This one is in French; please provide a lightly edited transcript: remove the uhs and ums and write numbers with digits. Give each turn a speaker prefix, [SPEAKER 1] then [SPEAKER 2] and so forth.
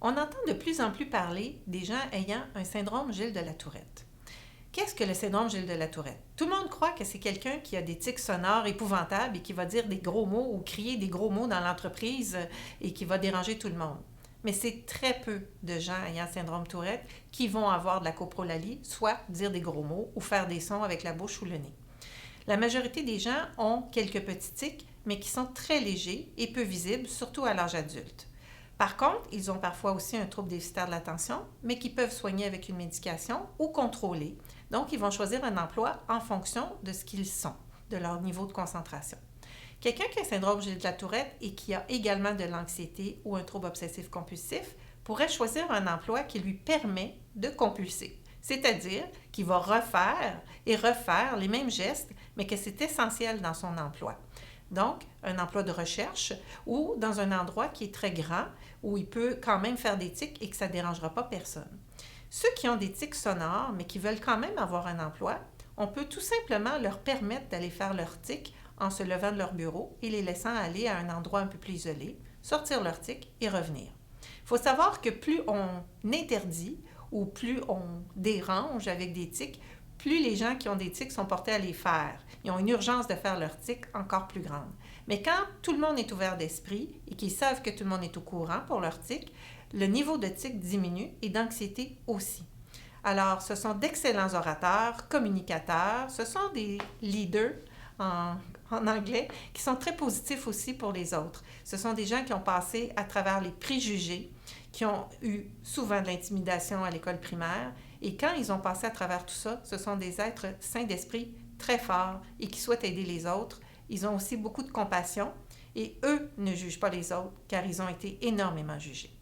[SPEAKER 1] On entend de plus en plus parler des gens ayant un syndrome Gilles de la Tourette. Qu'est-ce que le syndrome Gilles de la Tourette? Tout le monde croit que c'est quelqu'un qui a des tics sonores épouvantables et qui va dire des gros mots ou crier des gros mots dans l'entreprise et qui va déranger tout le monde. Mais c'est très peu de gens ayant syndrome Tourette qui vont avoir de la coprolalie, soit dire des gros mots ou faire des sons avec la bouche ou le nez. La majorité des gens ont quelques petits tics, mais qui sont très légers et peu visibles, surtout à l'âge adulte. Par contre, ils ont parfois aussi un trouble déficitaire de l'attention, mais qui peuvent soigner avec une médication ou contrôler. Donc, ils vont choisir un emploi en fonction de ce qu'ils sont, de leur niveau de concentration. Quelqu'un qui a un syndrome Gilles de la Tourette et qui a également de l'anxiété ou un trouble obsessif-compulsif pourrait choisir un emploi qui lui permet de compulser. C'est-à-dire qu'il va refaire et refaire les mêmes gestes, mais que c'est essentiel dans son emploi. Donc, un emploi de recherche ou dans un endroit qui est très grand, où il peut quand même faire des tics et que ça ne dérangera pas personne. Ceux qui ont des tics sonores, mais qui veulent quand même avoir un emploi, on peut tout simplement leur permettre d'aller faire leurs tics en se levant de leur bureau et les laissant aller à un endroit un peu plus isolé, sortir leurs tics et revenir. Il faut savoir que plus on interdit ou plus on dérange avec des tics, plus les gens qui ont des tics sont portés à les faire. Ils ont une urgence de faire leurs tics encore plus grande. Mais quand tout le monde est ouvert d'esprit et qu'ils savent que tout le monde est au courant pour leurs tics, le niveau de tics diminue et d'anxiété aussi. Alors, ce sont d'excellents orateurs, communicateurs, ce sont des leaders en anglais qui sont très positifs aussi pour les autres. Ce sont des gens qui ont passé à travers les préjugés, qui ont eu souvent de l'intimidation à l'école primaire. Et quand ils ont passé à travers tout ça, ce sont des êtres sains d'esprit très forts et qui souhaitent aider les autres. Ils ont aussi beaucoup de compassion et eux ne jugent pas les autres car ils ont été énormément jugés.